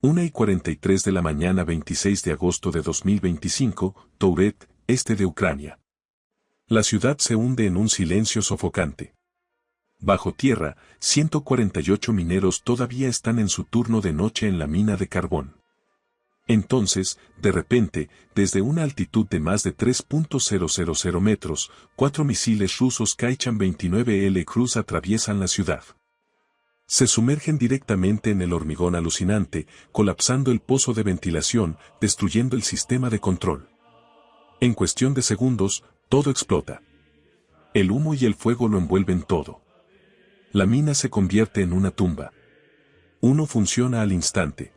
1:43 de la mañana 26 de agosto de 2025, Touret, este de Ucrania. La ciudad se hunde en un silencio sofocante. Bajo tierra, 148 mineros todavía están en su turno de noche en la mina de carbón. Entonces, de repente, desde una altitud de más de 3.000 metros, 4 misiles rusos Kaichan-29L Cruz atraviesan la ciudad. Se sumergen directamente en el hormigón alucinante, colapsando el pozo de ventilación, destruyendo el sistema de control. En cuestión de segundos, todo explota. El humo y el fuego lo envuelven todo. La mina se convierte en una tumba. Uno funciona al instante.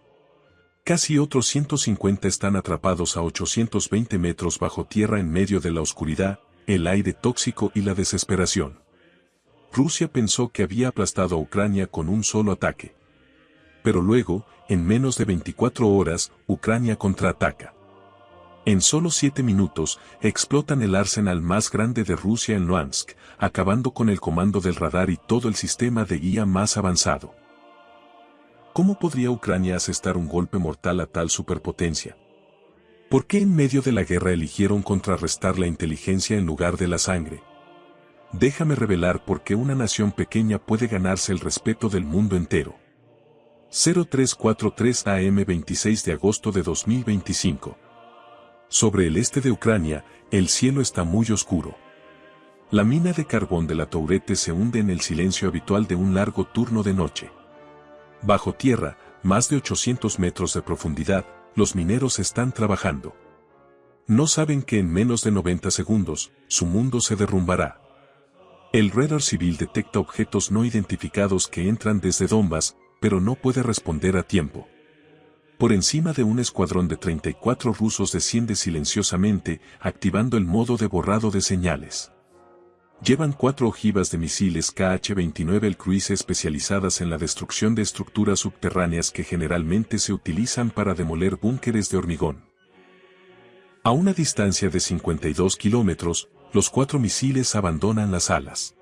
Casi otros 150 están atrapados a 820 metros bajo tierra en medio de la oscuridad, el aire tóxico y la desesperación. Rusia pensó que había aplastado a Ucrania con un solo ataque. Pero luego, en menos de 24 horas, Ucrania contraataca. En solo 7 minutos, explotan el arsenal más grande de Rusia en Luhansk, acabando con el comando del radar y todo el sistema de guía más avanzado. ¿Cómo podría Ucrania asestar un golpe mortal a tal superpotencia? ¿Por qué en medio de la guerra eligieron contrarrestar la inteligencia en lugar de la sangre? Déjame revelar por qué una nación pequeña puede ganarse el respeto del mundo entero. 0343 AM 26 de agosto de 2025. Sobre el este de Ucrania, el cielo está muy oscuro. La mina de carbón de la Tourette se hunde en el silencio habitual de un largo turno de noche. Bajo tierra, más de 800 metros de profundidad, los mineros están trabajando. No saben que en menos de 90 segundos, su mundo se derrumbará. El radar civil detecta objetos no identificados que entran desde Donbass, pero no puede responder a tiempo. Por encima de un escuadrón de 34 rusos desciende silenciosamente, activando el modo de borrado de señales. Llevan 4 ojivas de misiles Kh-29 el Cruise especializadas en la destrucción de estructuras subterráneas que generalmente se utilizan para demoler búnkeres de hormigón. A una distancia de 52 kilómetros, los 4 misiles abandonan las alas.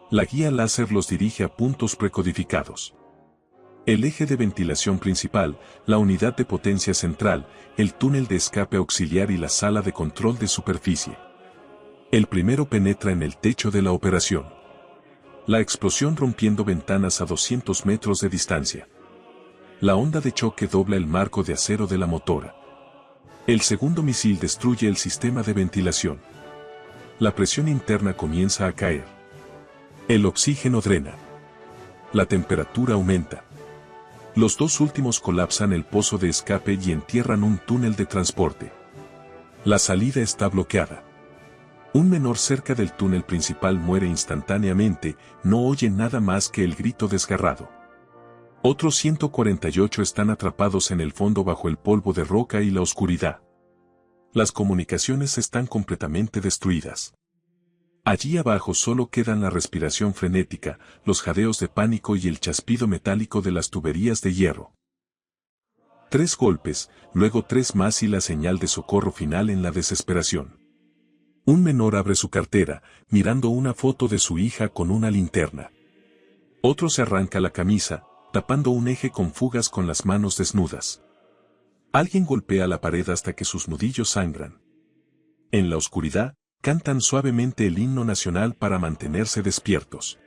La guía láser los dirige a puntos precodificados. El eje de ventilación principal, la unidad de potencia central, el túnel de escape auxiliar y la sala de control de superficie. El primero penetra en el techo de la operación. La explosión rompiendo ventanas a 200 metros de distancia. La onda de choque dobla el marco de acero de la motora. El segundo misil destruye el sistema de ventilación. La presión interna comienza a caer. El oxígeno drena. La temperatura aumenta. Los 2 últimos colapsan el pozo de escape y entierran un túnel de transporte. La salida está bloqueada. Un menor cerca del túnel principal muere instantáneamente, no oye nada más que el grito desgarrado. Otros 148 están atrapados en el fondo bajo el polvo de roca y la oscuridad. Las comunicaciones están completamente destruidas. Allí abajo solo quedan la respiración frenética, los jadeos de pánico y el chasquido metálico de las tuberías de hierro. 3 golpes, luego 3 más y la señal de socorro final en la desesperación. Un menor abre su cartera, mirando una foto de su hija con una linterna. Otro se arranca la camisa, tapando un eje con fugas con las manos desnudas. Alguien golpea la pared hasta que sus nudillos sangran. En la oscuridad, cantan suavemente el himno nacional para mantenerse despiertos.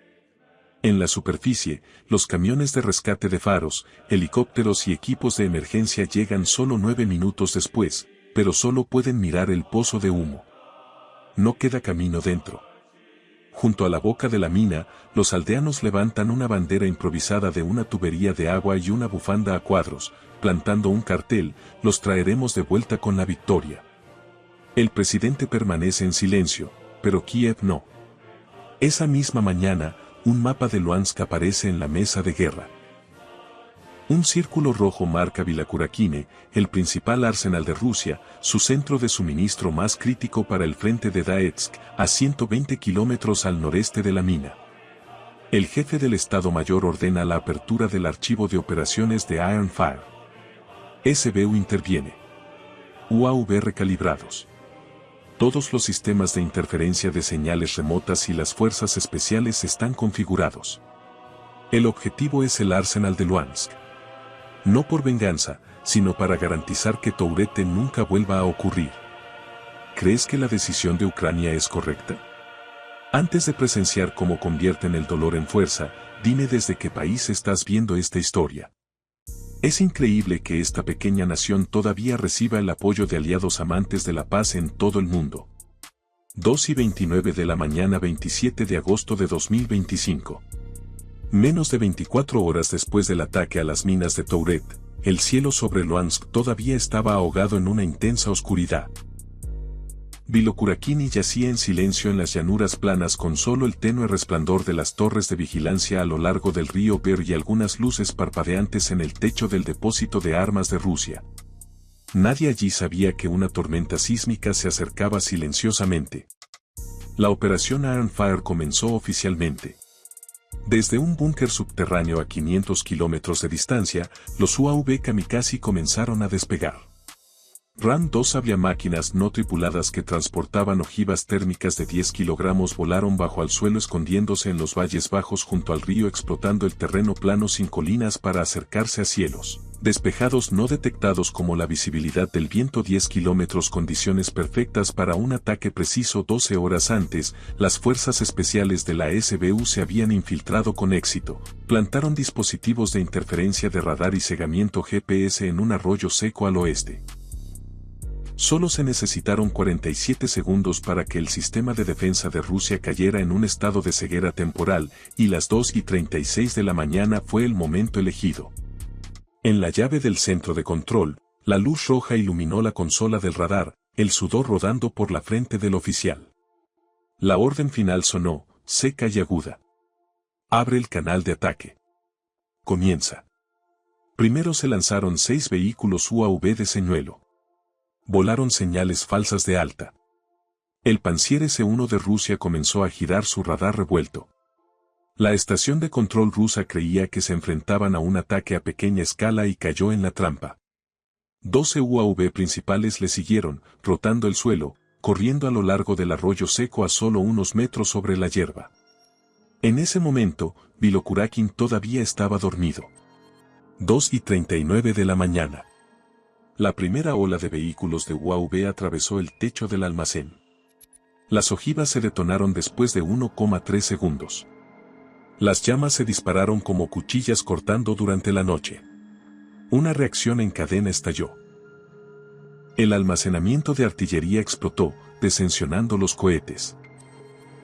En la superficie, los camiones de rescate de faros, helicópteros y equipos de emergencia llegan solo 9 minutos después, pero solo pueden mirar el pozo de humo. No queda camino dentro. Junto a la boca de la mina, los aldeanos levantan una bandera improvisada de una tubería de agua y una bufanda a cuadros, plantando un cartel: los traeremos de vuelta con la victoria. El presidente permanece en silencio, pero Kiev no. Esa misma mañana, un mapa de Luhansk aparece en la mesa de guerra. Un círculo rojo marca Vilakurakine, el principal arsenal de Rusia, su centro de suministro más crítico para el frente de Donetsk, a 120 kilómetros al noreste de la mina. El jefe del Estado Mayor ordena la apertura del archivo de operaciones de Iron Fire. SBU interviene. UAV recalibrados. Todos los sistemas de interferencia de señales remotas y las fuerzas especiales están configurados. El objetivo es el arsenal de Luhansk. No por venganza, sino para garantizar que Tourette nunca vuelva a ocurrir. ¿Crees que la decisión de Ucrania es correcta? Antes de presenciar cómo convierten el dolor en fuerza, dime desde qué país estás viendo esta historia. Es increíble que esta pequeña nación todavía reciba el apoyo de aliados amantes de la paz en todo el mundo. 2:29 de la mañana 27 de agosto de 2025. Menos de 24 horas después del ataque a las minas de Tourette, el cielo sobre Luhansk todavía estaba ahogado en una intensa oscuridad. Bilokurakini yacía en silencio en las llanuras planas con solo el tenue resplandor de las torres de vigilancia a lo largo del río Ver y algunas luces parpadeantes en el techo del depósito de armas de Rusia. Nadie allí sabía que una tormenta sísmica se acercaba silenciosamente. La operación Iron Fire comenzó oficialmente. Desde un búnker subterráneo a 500 kilómetros de distancia, los UAV kamikaze comenzaron a despegar. Ram-2 aviamáquinas no tripuladas que transportaban ojivas térmicas de 10 kilogramos volaron bajo al suelo escondiéndose en los valles bajos junto al río explotando el terreno plano sin colinas para acercarse a cielos despejados no detectados como la visibilidad del viento 10 kilómetros condiciones perfectas para un ataque preciso 12 horas antes, las fuerzas especiales de la SBU se habían infiltrado con éxito, plantaron dispositivos de interferencia de radar y cegamiento GPS en un arroyo seco al oeste. Solo se necesitaron 47 segundos para que el sistema de defensa de Rusia cayera en un estado de ceguera temporal, y las 2:36 de la mañana fue el momento elegido. En la llave del centro de control, la luz roja iluminó la consola del radar, el sudor rodando por la frente del oficial. La orden final sonó, seca y aguda. Abre el canal de ataque. Comienza. Primero se lanzaron 6 vehículos UAV de señuelo. Volaron señales falsas de alta. El Pantsir S-1 de Rusia comenzó a girar su radar revuelto. La estación de control rusa creía que se enfrentaban a un ataque a pequeña escala y cayó en la trampa. 12 UAV principales le siguieron, rotando el suelo, corriendo a lo largo del arroyo seco a solo unos metros sobre la hierba. En ese momento, Bilokurakin todavía estaba dormido. 2:39 de la mañana. La primera ola de vehículos de UAV atravesó el techo del almacén. Las ojivas se detonaron después de 1,3 segundos. Las llamas se dispararon como cuchillas cortando durante la noche. Una reacción en cadena estalló. El almacenamiento de artillería explotó, desencionando los cohetes.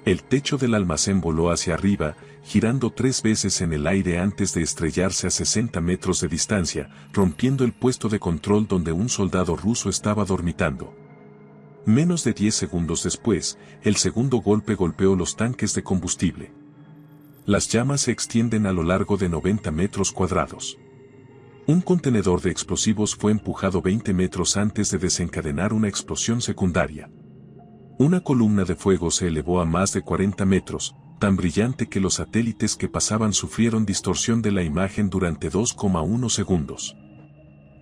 El techo del almacén voló hacia arriba, girando 3 veces en el aire antes de estrellarse a 60 metros de distancia, rompiendo el puesto de control donde un soldado ruso estaba dormitando. Menos de 10 segundos después, el segundo golpe golpeó los tanques de combustible. Las llamas se extienden a lo largo de 90 metros cuadrados. Un contenedor de explosivos fue empujado 20 metros antes de desencadenar una explosión secundaria. Una columna de fuego se elevó a más de 40 metros, tan brillante que los satélites que pasaban sufrieron distorsión de la imagen durante 2,1 segundos.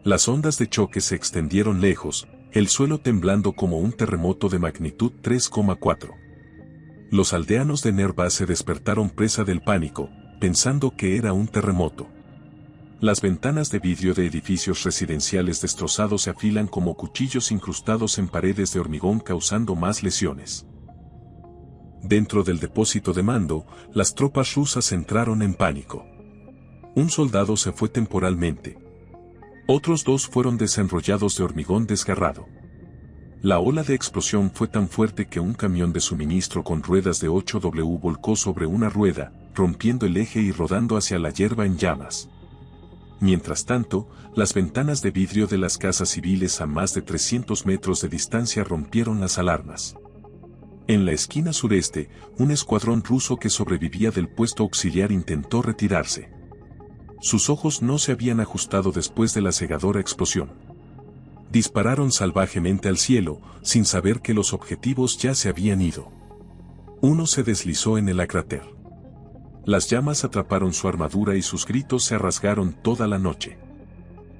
Las ondas de choque se extendieron lejos, el suelo temblando como un terremoto de magnitud 3,4. Los aldeanos de Nerva se despertaron presa del pánico, pensando que era un terremoto. Las ventanas de vidrio de edificios residenciales destrozados se afilan como cuchillos incrustados en paredes de hormigón causando más lesiones. Dentro del depósito de mando, las tropas rusas entraron en pánico. Un soldado se fue temporalmente. Otros 2 fueron desenrollados de hormigón desgarrado. La ola de explosión fue tan fuerte que un camión de suministro con ruedas de 8W volcó sobre una rueda, rompiendo el eje y rodando hacia la hierba en llamas. Mientras tanto, las ventanas de vidrio de las casas civiles a más de 300 metros de distancia rompieron las alarmas. En la esquina sureste, un escuadrón ruso que sobrevivía del puesto auxiliar intentó retirarse. Sus ojos no se habían ajustado después de la cegadora explosión. Dispararon salvajemente al cielo, sin saber que los objetivos ya se habían ido. Uno se deslizó en el cráter. Las llamas atraparon su armadura y sus gritos se rasgaron toda la noche.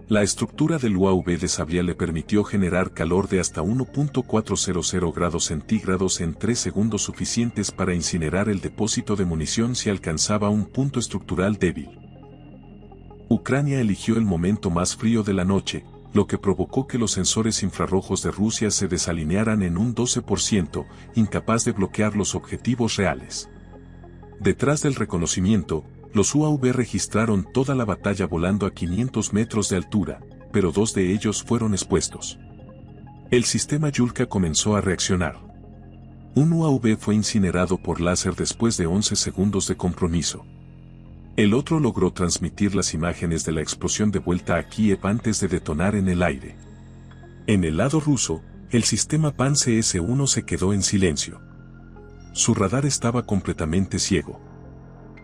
La estructura del UAV de Sabria le permitió generar calor de hasta 1.400 grados centígrados en 3 segundos suficientes para incinerar el depósito de munición si alcanzaba un punto estructural débil. Ucrania eligió el momento más frío de la noche, lo que provocó que los sensores infrarrojos de Rusia se desalinearan en un 12%, incapaz de bloquear los objetivos reales. Detrás del reconocimiento, los UAV registraron toda la batalla volando a 500 metros de altura, pero 2 de ellos fueron expuestos. El sistema Yulka comenzó a reaccionar. Un UAV fue incinerado por láser después de 11 segundos de compromiso. El otro logró transmitir las imágenes de la explosión de vuelta a Kiev antes de detonar en el aire. En el lado ruso, el sistema PAN-CS-1 se quedó en silencio. Su radar estaba completamente ciego.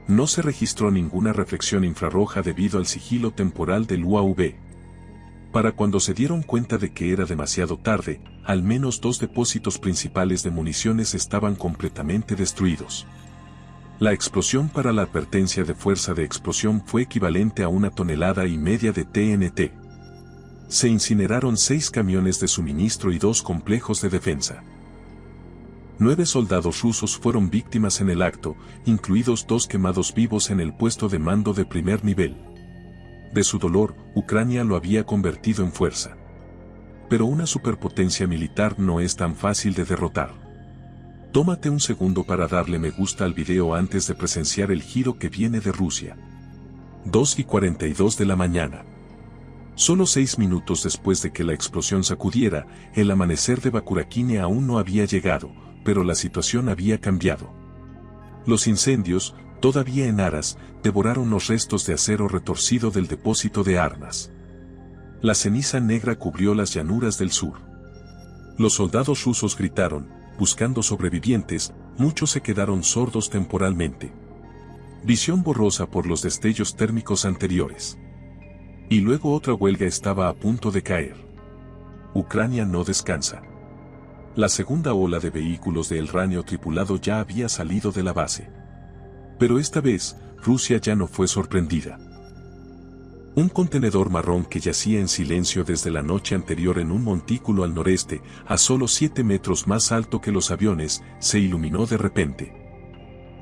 No se registró ninguna reflexión infrarroja debido al sigilo temporal del UAV. Para cuando se dieron cuenta de que era demasiado tarde, al menos 2 depósitos principales de municiones estaban completamente destruidos. La explosión para la advertencia de fuerza de explosión fue equivalente a 1,5 toneladas de TNT. Se incineraron 6 camiones de suministro y 2 complejos de defensa. 9 soldados rusos fueron víctimas en el acto, incluidos 2 quemados vivos en el puesto de mando de primer nivel. De su dolor, Ucrania lo había convertido en fuerza. Pero una superpotencia militar no es tan fácil de derrotar. Tómate un segundo para darle me gusta al video antes de presenciar el giro que viene de Rusia. 2:42 de la mañana. Solo 6 minutos después de que la explosión sacudiera, el amanecer de Bakurakine aún no había llegado, pero la situación había cambiado. Los incendios, todavía en aras, devoraron los restos de acero retorcido del depósito de armas. La ceniza negra cubrió las llanuras del sur. Los soldados rusos gritaron, buscando sobrevivientes, muchos se quedaron sordos temporalmente. Visión borrosa por los destellos térmicos anteriores. Y luego otra huelga estaba a punto de caer. Ucrania no descansa. La segunda ola de vehículos de uranio tripulado ya había salido de la base. Pero esta vez, Rusia ya no fue sorprendida. Un contenedor marrón que yacía en silencio desde la noche anterior en un montículo al noreste, a solo 7 metros más alto que los aviones, se iluminó de repente.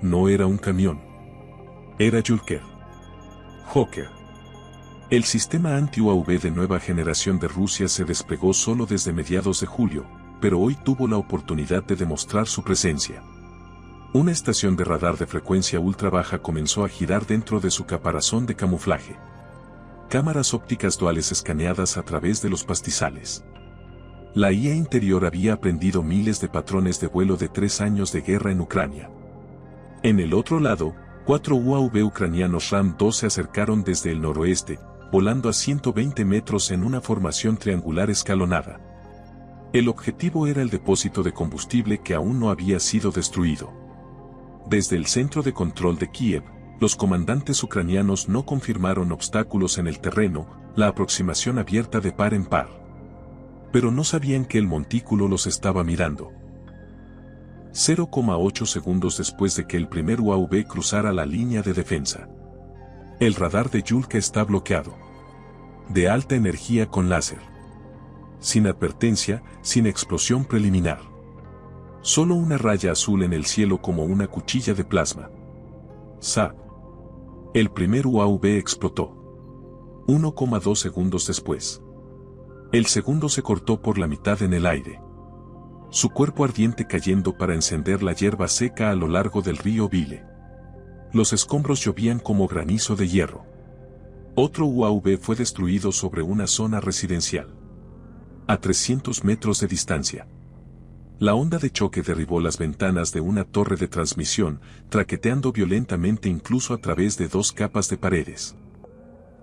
No era un camión. Era Yulka. Hawker. El sistema anti-UAV de nueva generación de Rusia se desplegó solo desde mediados de julio, pero hoy tuvo la oportunidad de demostrar su presencia. Una estación de radar de frecuencia ultra baja comenzó a girar dentro de su caparazón de camuflaje. Cámaras ópticas duales escaneadas a través de los pastizales. La IA interior había aprendido miles de patrones de vuelo de 3 años de guerra en Ucrania. En el otro lado, 4 UAV ucranianos RAM-2 se acercaron desde el noroeste, volando a 120 metros en una formación triangular escalonada. El objetivo era el depósito de combustible que aún no había sido destruido. Desde el centro de control de Kiev, los comandantes ucranianos no confirmaron obstáculos en el terreno, la aproximación abierta de par en par. Pero no sabían que el montículo los estaba mirando. 0,8 segundos después de que el primer UAV cruzara la línea de defensa. El radar de Yulka está bloqueado. De alta energía con láser. Sin advertencia, sin explosión preliminar. Solo una raya azul en el cielo como una cuchilla de plasma. ¡Zap! El primer UAV explotó. 1,2 segundos después. El segundo se cortó por la mitad en el aire. Su cuerpo ardiente cayendo para encender la hierba seca a lo largo del río Vile. Los escombros llovían como granizo de hierro. Otro UAV fue destruido sobre una zona residencial. A 300 metros de distancia. La onda de choque derribó las ventanas de una torre de transmisión, traqueteando violentamente incluso a través de 2 capas de paredes.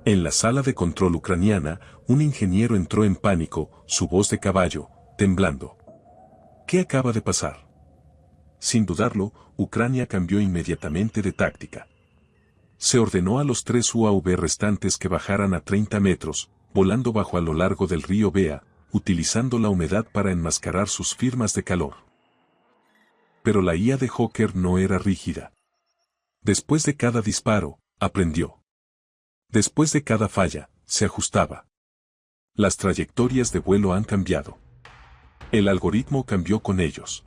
En la sala de control ucraniana, un ingeniero entró en pánico, su voz de caballo, temblando. ¿Qué acaba de pasar? Sin dudarlo, Ucrania cambió inmediatamente de táctica. Se ordenó a los 3 UAV restantes que bajaran a 30 metros, volando bajo a lo largo del río Bea, utilizando la humedad para enmascarar sus firmas de calor. Pero la IA de Hawker no era rígida. Después de cada disparo, aprendió. Después de cada falla, se ajustaba. Las trayectorias de vuelo han cambiado. El algoritmo cambió con ellos.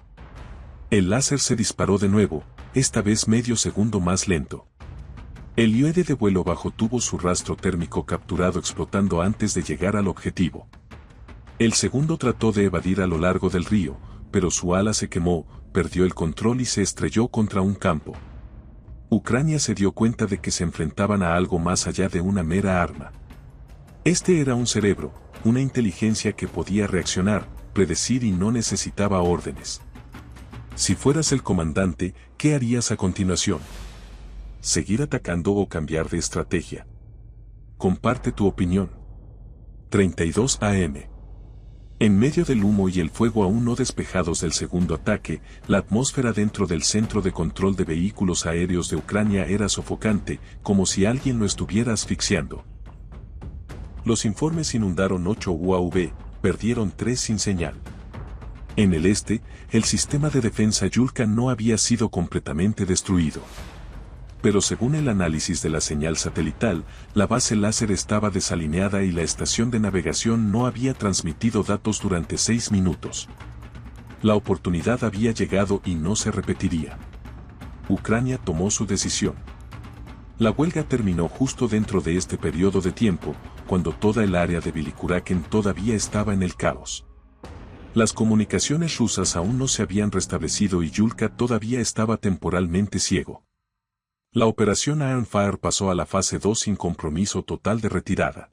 El láser se disparó de nuevo, esta vez medio segundo más lento. El IOD de vuelo bajo tuvo su rastro térmico capturado explotando antes de llegar al objetivo. El segundo trató de evadir a lo largo del río, pero su ala se quemó, perdió el control y se estrelló contra un campo. Ucrania se dio cuenta de que se enfrentaban a algo más allá de una mera arma. Este era un cerebro, una inteligencia que podía reaccionar, predecir y no necesitaba órdenes. Si fueras el comandante, ¿qué harías a continuación? ¿Seguir atacando o cambiar de estrategia? Comparte tu opinión. 32 AM. En medio del humo y el fuego aún no despejados del segundo ataque, la atmósfera dentro del centro de control de vehículos aéreos de Ucrania era sofocante, como si alguien lo estuviera asfixiando. Los informes inundaron 8 UAV, perdieron 3 sin señal. En el este, el sistema de defensa Yulka no había sido completamente destruido. Pero según el análisis de la señal satelital, la base láser estaba desalineada y la estación de navegación no había transmitido datos durante 6 minutos. La oportunidad había llegado y no se repetiría. Ucrania tomó su decisión. La huelga terminó justo dentro de este periodo de tiempo, cuando toda el área de Velikuraken todavía estaba en el caos. Las comunicaciones rusas aún no se habían restablecido y Yulka todavía estaba temporalmente ciego. La operación Iron Fire pasó a la fase 2 sin compromiso total de retirada.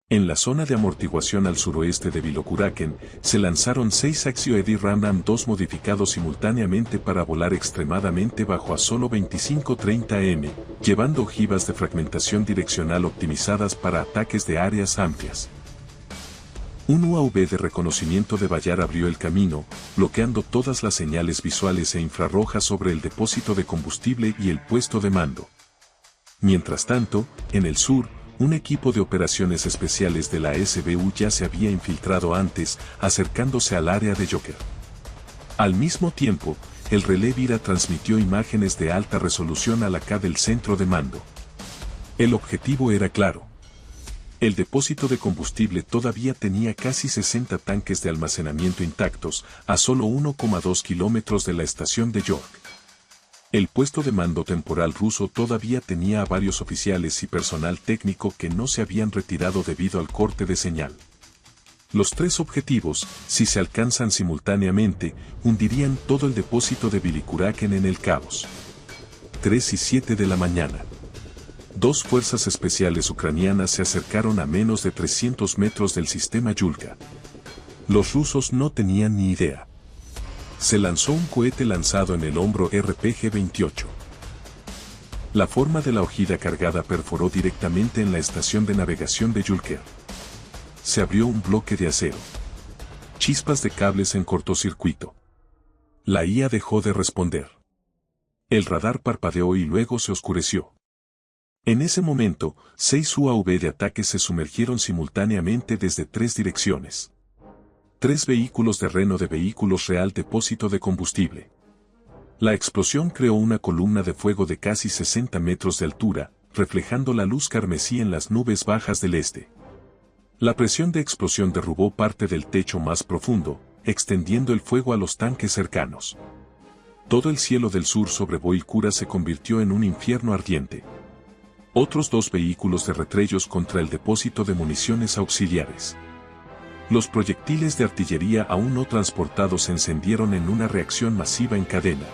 En la zona de amortiguación al suroeste de Velikuraken, se lanzaron 6 Axio-Eddy Ram-2 modificados simultáneamente para volar extremadamente bajo a solo 25-30 m, llevando ojivas de fragmentación direccional optimizadas para ataques de áreas amplias. Un UAV de reconocimiento de Bayar abrió el camino, bloqueando todas las señales visuales e infrarrojas sobre el depósito de combustible y el puesto de mando. Mientras tanto, en el sur, un equipo de operaciones especiales de la SBU ya se había infiltrado antes, acercándose al área de Joker. Al mismo tiempo, el relé Vira transmitió imágenes de alta resolución a la K del centro de mando. El objetivo era claro. El depósito de combustible todavía tenía casi 60 tanques de almacenamiento intactos, a solo 1,2 kilómetros de la estación de York. El puesto de mando temporal ruso todavía tenía a varios oficiales y personal técnico que no se habían retirado debido al corte de señal. Los 3 objetivos, si se alcanzan simultáneamente, hundirían todo el depósito de Velikuraken en el caos. 3 y 7 de la mañana. 2 fuerzas especiales ucranianas se acercaron a menos de 300 metros del sistema Yulka. Los rusos no tenían ni idea. Se lanzó un cohete lanzado en el hombro RPG-28. La forma de la ojida cargada perforó directamente en la estación de navegación de Yulker. Se abrió un bloque de acero. Chispas de cables en cortocircuito. La IA dejó de responder. El radar parpadeó y luego se oscureció. En ese momento, 6 UAV de ataque se sumergieron simultáneamente desde 3 direcciones. 3 vehículos de Reno de vehículos real depósito de combustible. La explosión creó una columna de fuego de casi 60 metros de altura, reflejando la luz carmesí en las nubes bajas del este. La presión de explosión derrubó parte del techo más profundo, extendiendo el fuego a los tanques cercanos. Todo el cielo del sur sobre Boikura se convirtió en un infierno ardiente. Otros 2 vehículos de retrellos contra el depósito de municiones auxiliares. Los proyectiles de artillería aún no transportados se encendieron en una reacción masiva en cadena.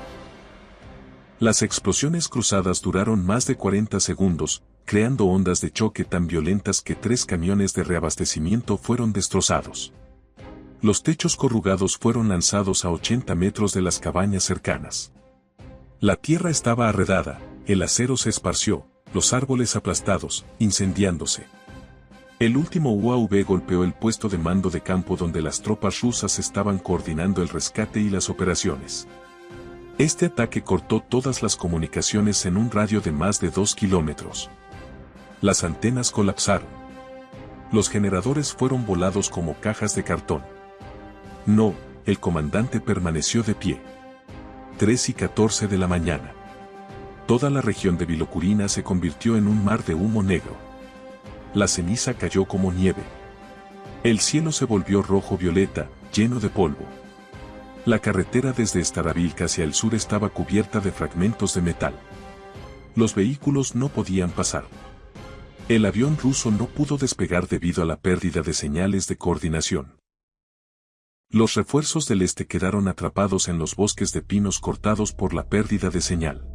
Las explosiones cruzadas duraron más de 40 segundos, creando ondas de choque tan violentas que 3 camiones de reabastecimiento fueron destrozados. Los techos corrugados fueron lanzados a 80 metros de las cabañas cercanas. La tierra estaba arredada, el acero se esparció, los árboles aplastados, incendiándose. El último UAV golpeó el puesto de mando de campo donde las tropas rusas estaban coordinando el rescate y las operaciones. Este ataque cortó todas las comunicaciones en un radio de más de 2 kilómetros. Las antenas colapsaron. Los generadores fueron volados como cajas de cartón. No, el comandante permaneció de pie. 3 y 14 de la mañana. Toda la región de Velikuraken se convirtió en un mar de humo negro. La ceniza cayó como nieve. El cielo se volvió rojo-violeta, lleno de polvo. La carretera desde Starobilsk hacia el sur estaba cubierta de fragmentos de metal. Los vehículos no podían pasar. El avión ruso no pudo despegar debido a la pérdida de señales de coordinación. Los refuerzos del este quedaron atrapados en los bosques de pinos cortados por la pérdida de señal.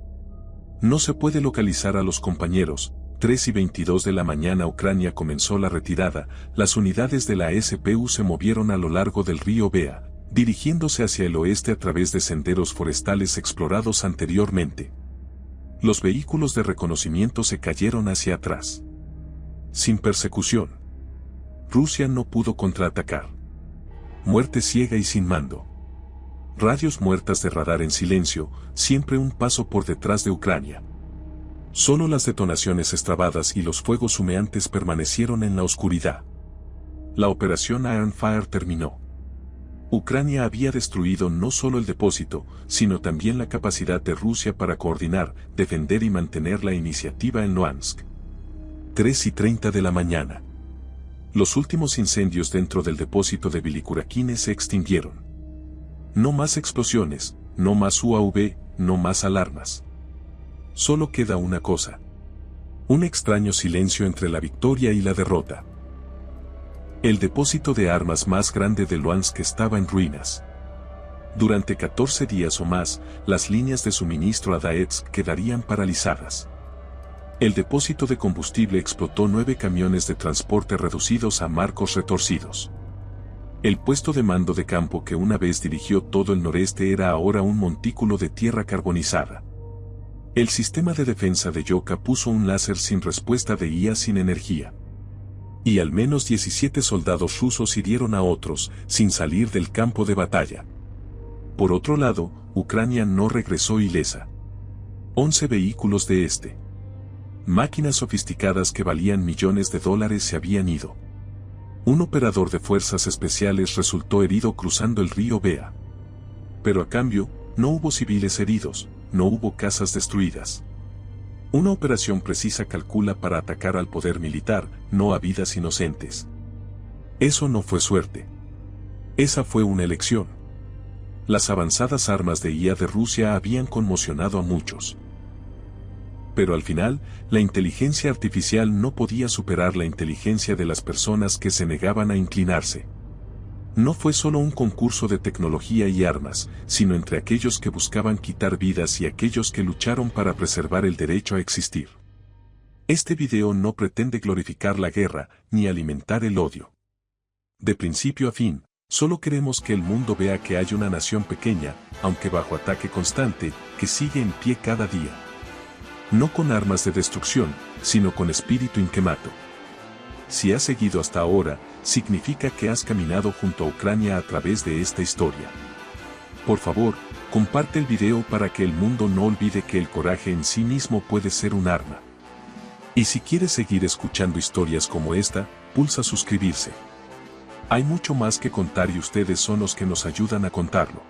No se puede localizar a los compañeros. 3:22 de la mañana Ucrania comenzó la retirada. Las unidades de la SPU se movieron a lo largo del río Bea, dirigiéndose hacia el oeste a través de senderos forestales explorados anteriormente. Los vehículos de reconocimiento se cayeron hacia atrás. Sin persecución. Rusia no pudo contraatacar. Muerte ciega y sin mando. Radios muertas de radar en silencio, siempre un paso por detrás de Ucrania. Solo las detonaciones extravadas y los fuegos humeantes permanecieron en la oscuridad. La operación Iron Fire terminó. Ucrania había destruido no solo el depósito, sino también la capacidad de Rusia para coordinar, defender y mantener la iniciativa en Luhansk. 3:30 de la mañana. Los últimos incendios dentro del depósito de Bilikurakhine se extinguieron. No más explosiones, no más UAV, no más alarmas. Solo queda una cosa. Un extraño silencio entre la victoria y la derrota. El depósito de armas más grande de Luhansk estaba en ruinas. Durante 14 días o más, las líneas de suministro a Donetsk quedarían paralizadas. El depósito de combustible explotó 9 camiones de transporte reducidos a marcos retorcidos. El puesto de mando de campo que una vez dirigió todo el noreste era ahora un montículo de tierra carbonizada. El sistema de defensa de Yoka puso un láser sin respuesta de IA sin energía. Y al menos 17 soldados rusos hirieron a otros, sin salir del campo de batalla. Por otro lado, Ucrania no regresó ilesa. 11 vehículos de máquinas sofisticadas que valían millones de dólares se habían ido. Un operador de fuerzas especiales resultó herido cruzando el río Bea. Pero a cambio, no hubo civiles heridos, no hubo casas destruidas. Una operación precisa calcula para atacar al poder militar, no a vidas inocentes. Eso no fue suerte. Esa fue una elección. Las avanzadas armas de IA de Rusia habían conmocionado a muchos. Pero al final, la inteligencia artificial no podía superar la inteligencia de las personas que se negaban a inclinarse. No fue solo un concurso de tecnología y armas, sino entre aquellos que buscaban quitar vidas y aquellos que lucharon para preservar el derecho a existir. Este video no pretende glorificar la guerra, ni alimentar el odio. De principio a fin, solo queremos que el mundo vea que hay una nación pequeña, aunque bajo ataque constante, que sigue en pie cada día. No con armas de destrucción, sino con espíritu inquemato. Si has seguido hasta ahora, significa que has caminado junto a Ucrania a través de esta historia. Por favor, comparte el video para que el mundo no olvide que el coraje en sí mismo puede ser un arma. Y si quieres seguir escuchando historias como esta, pulsa suscribirse. Hay mucho más que contar y ustedes son los que nos ayudan a contarlo.